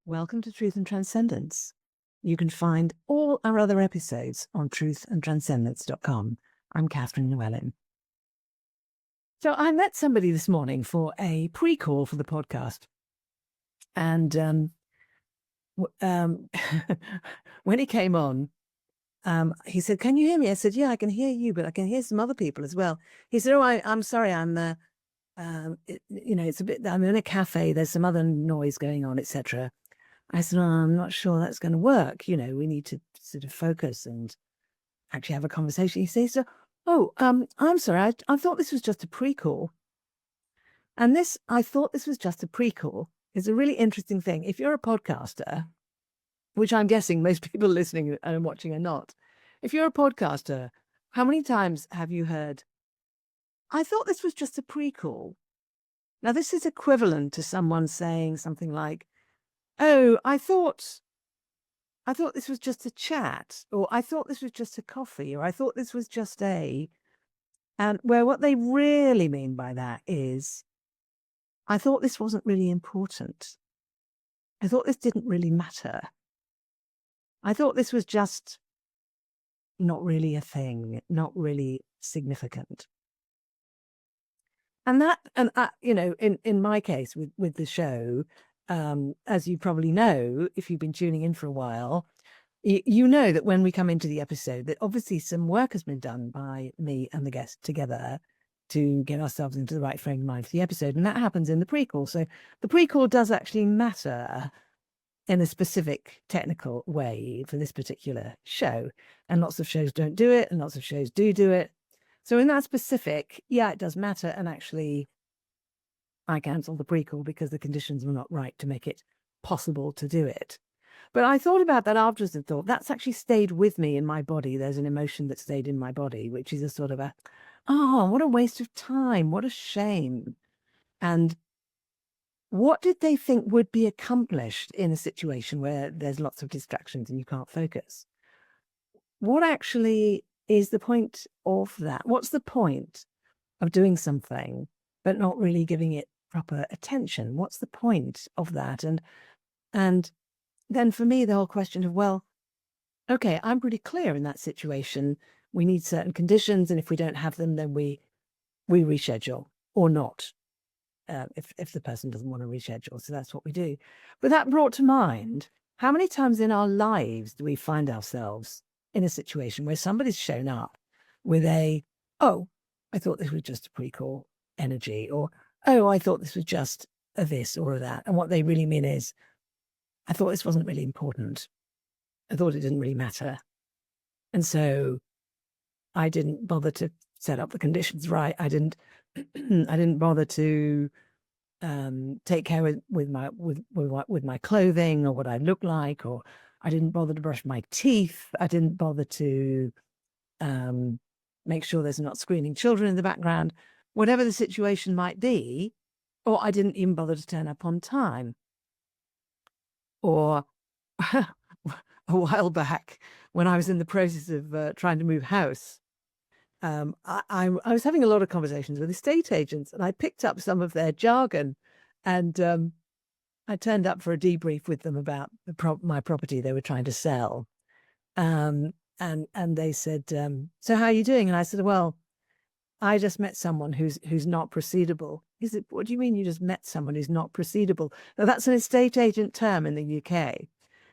Welcome to Truth and Transcendence. You can find all our other episodes on truthandtranscendence.com. I'm Catherine Llewellyn. So I met somebody this morning for a pre-call for the podcast. And when he came on, he said, "Can you hear me?" I said, "Yeah, I can hear you, but I can hear some other people as well." He said, "Oh, I'm sorry. It's a bit, I'm in a cafe. There's some other noise going on, etc." I said, "Oh, I'm not sure that's going to work. We need to sort of focus and actually have a conversation." He says, I'm sorry. I thought this was just a pre-call. And I thought this was just a pre-call is a really interesting thing. If you're a podcaster, which I'm guessing most people listening and watching are not, if you're a podcaster, how many times have you heard, "I thought this was just a pre-call"? Now, this is equivalent to someone saying something like, "Oh, I thought this was just a chat," or "I thought this was just a coffee," or "I thought this was just a," and where what they really mean by that is, "I thought this wasn't really important. I thought this didn't really matter. I thought this was just not really a thing, not really significant." And in my case with the show, as you probably know, if you've been tuning in for a while, you know that when we come into the episode, that obviously some work has been done by me and the guest together to get ourselves into the right frame of mind for the episode. And that happens in the prequel. So the prequel does actually matter in a specific technical way for this particular show. And lots of shows don't do it, and lots of shows do it. So in that specific, yeah, it does matter. And actually, I cancelled the prequel because the conditions were not right to make it possible to do it. But I thought about that afterwards and thought, that's actually stayed with me in my body. There's an emotion that stayed in my body, which is a sort of what a waste of time. What a shame. And what did they think would be accomplished in a situation where there's lots of distractions and you can't focus? What actually is the point of that? What's the point of doing something but not really giving it proper attention? What's the point of that? And then for me, the whole question of, well, okay, I'm pretty clear in that situation. We need certain conditions, and if we don't have them, then we reschedule or not. If the person doesn't want to reschedule, so that's what we do. But that brought to mind, how many times in our lives do we find ourselves in a situation where somebody's shown up with "Oh, I thought this was just a pre-call" energy, or "Oh, I thought this was just a this or a that," and what they really mean is, "I thought this wasn't really important. I thought it didn't really matter. And so I didn't bother to set up the conditions right. I didn't I didn't bother to take care with my clothing or what I look like, or I didn't bother to brush my teeth. I didn't bother to make sure there's not screaming children in the background," whatever the situation might be, or "I didn't even bother to turn up on time." Or a while back, when I was in the process of trying to move house, I was having a lot of conversations with estate agents, and I picked up some of their jargon, and I turned up for a debrief with them about my property they were trying to sell. And they said, "So how are you doing?" And I said, "Well, I just met someone who's not proceedable." He said, "What do you mean you just met someone who's not proceedable?" Now, that's an estate agent term in the UK.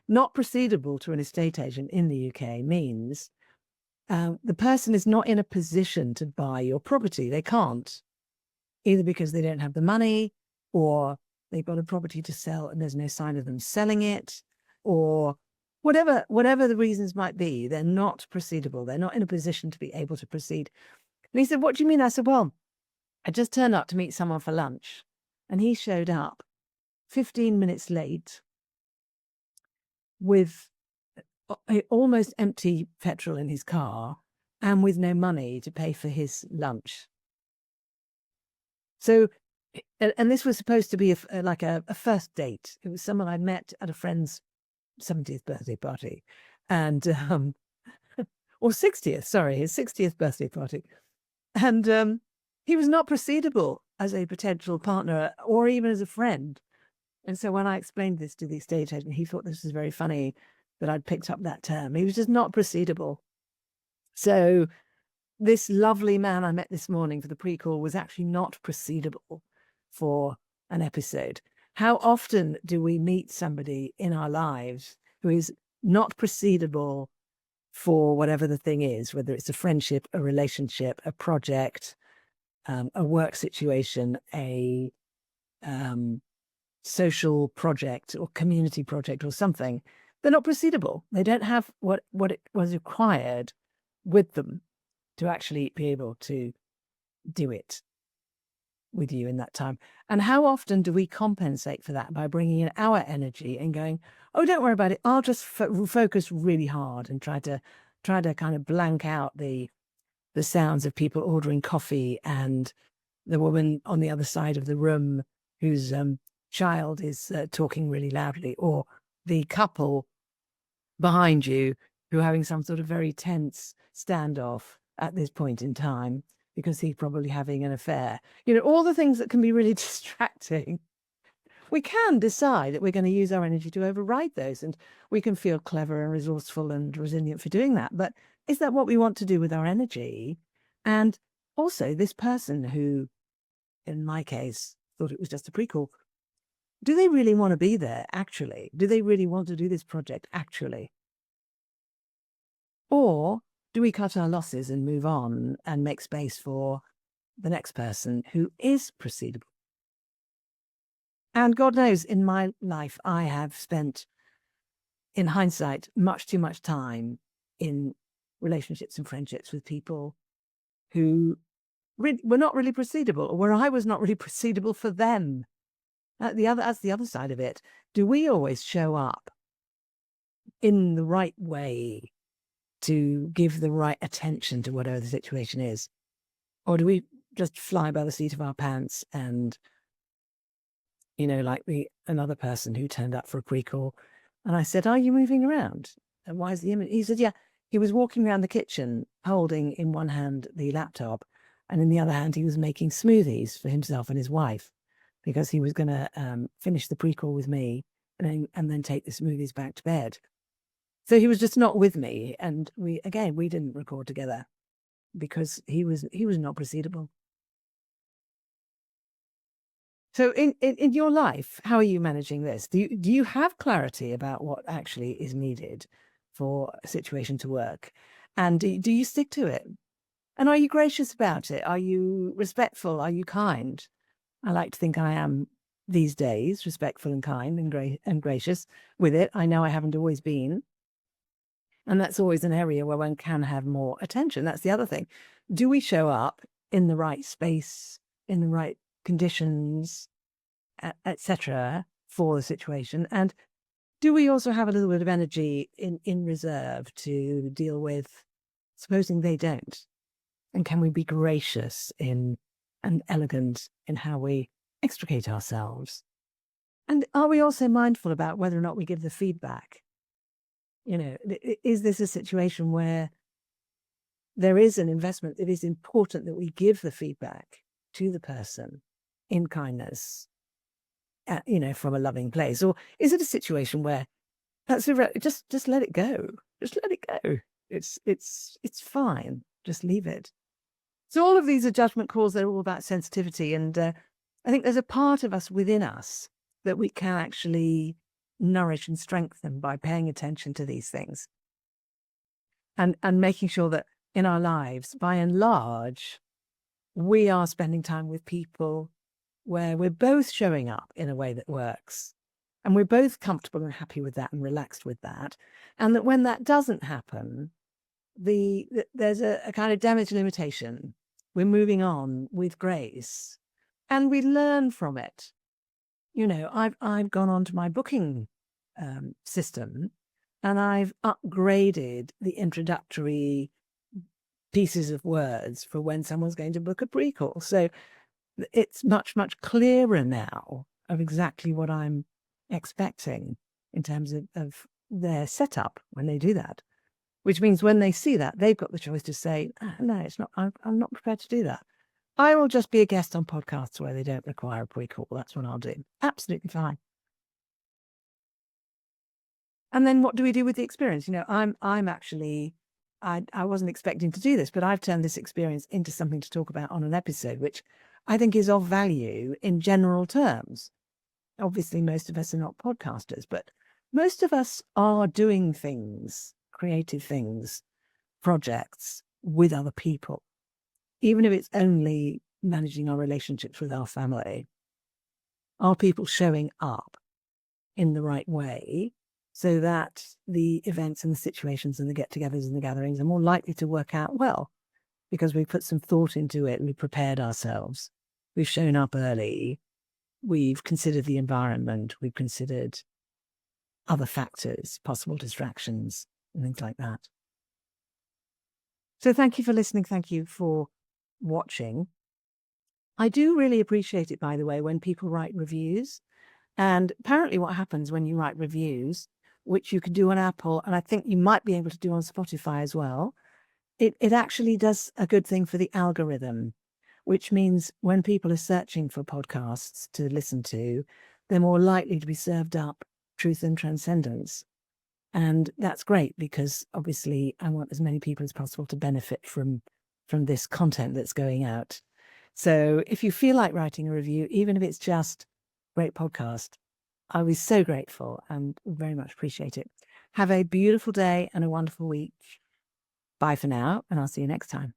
Not proceedable to an estate agent in the UK means the person is not in a position to buy your property. They can't, either because they don't have the money, or they've got a property to sell and there's no sign of them selling it, or whatever the reasons might be. They're not proceedable. They're not in a position to be able to proceed. And he said, "What do you mean?" I said, "Well, I just turned up to meet someone for lunch, and he showed up 15 minutes late with almost empty petrol in his car and with no money to pay for his lunch." So, and this was supposed to be like a first date. It was someone I'd met at a friend's 70th birthday party, and or 60th, sorry, his 60th birthday party. And he was not proceedable as a potential partner or even as a friend. And so when I explained this to the estate agent, he thought this was very funny that I'd picked up that term. He was just not proceedable. So this lovely man I met this morning for the pre-call was actually not proceedable for an episode. How often do we meet somebody in our lives who is not proceedable for whatever the thing is, whether it's a friendship, a relationship, a project, a work situation, a social project or community project or something? They're not proceedable. They don't have what it was required with them to actually be able to do it with you in that time. And how often do we compensate for that by bringing in our energy and going, oh, don't worry about it. I'll just focus really hard and try to kind of blank out the sounds of people ordering coffee and the woman on the other side of the room whose child is talking really loudly, or the couple behind you who are having some sort of very tense standoff at this point in time because he's probably having an affair. You know, all the things that can be really distracting. We can decide that we're going to use our energy to override those, and we can feel clever and resourceful and resilient for doing that. But is that what we want to do with our energy? And also, this person who, in my case, thought it was just a pre-call, do they really want to be there, actually? Do they really want to do this project, actually? Or do we cut our losses and move on and make space for the next person who is proceedable? And God knows, in my life, I have spent, in hindsight, much too much time in relationships and friendships with people who were not really proceedable, or where I was not really proceedable for them. That's the other side of it. Do we always show up in the right way to give the right attention to whatever the situation is? Or do we just fly by the seat of our pants and, you know, like another person who turned up for a pre-call, and I said, are you moving around? And why is the image? He said, yeah, he was walking around the kitchen holding in one hand the laptop, and in the other hand he was making smoothies for himself and his wife, because he was going to finish the pre-call with me and then take the smoothies back to bed. So he was just not with me, and we didn't record together because he was not proceedable. So in your life, how are you managing this? Do you have clarity about what actually is needed for a situation to work? And do you stick to it? And are you gracious about it? Are you respectful? Are you kind? I like to think I am these days, respectful and kind and gracious with it. I know I haven't always been. And that's always an area where one can have more attention. That's the other thing. Do we show up in the right space, in the right conditions, etc., for the situation? And do we also have a little bit of energy in reserve to deal with supposing they don't? And can we be gracious and elegant in how we extricate ourselves? And are we also mindful about whether or not we give the feedback? You know, is this a situation where there is an investment? It is important that we give the feedback to the person in kindness, you know, from a loving place. Or is it a situation where that's just let it go? Just let it go. It's fine. Just leave it. So all of these are judgment calls. They're all about sensitivity. And I think there's a part of us within us that we can actually nourish and strengthen by paying attention to these things and making sure that in our lives, by and large, we are spending time with people where we're both showing up in a way that works, and we're both comfortable and happy with that and relaxed with that. And that when that doesn't happen, there's a kind of damage limitation. We're moving on with grace and we learn from it. You know, I've gone on to my booking system, and I've upgraded the introductory pieces of words for when someone's going to book a pre-call. So it's much, much clearer now of exactly what I'm expecting in terms of their setup when they do that, which means when they see that, they've got the choice to say, no, it's not, I'm not prepared to do that. I will just be a guest on podcasts where they don't require a pre-call. That's what I'll do. Absolutely fine. And then what do we do with the experience? I'm actually, I wasn't expecting to do this, but I've turned this experience into something to talk about on an episode, which I think is of value in general terms. Obviously, most of us are not podcasters, but most of us are doing things, creative things, projects with other people, even if it's only managing our relationships with our family. Are people showing up in the right way so that the events and the situations and the get-togethers and the gatherings are more likely to work out well because we put some thought into it and we prepared ourselves. We've shown up early. We've considered the environment. We've considered other factors, possible distractions, and things like that. So thank you for listening. Thank you for watching. I do really appreciate it, by the way, when people write reviews. And apparently what happens when you write reviews, which you can do on Apple, and I think you might be able to do on Spotify as well, it actually does a good thing for the algorithm, which means when people are searching for podcasts to listen to, they're more likely to be served up Truth and Transcendence. And that's great because obviously I want as many people as possible to benefit from this content that's going out. So if you feel like writing a review, even if it's just great podcast, I was so grateful and very much appreciate it. Have a beautiful day and a wonderful week. Bye for now, and I'll see you next time.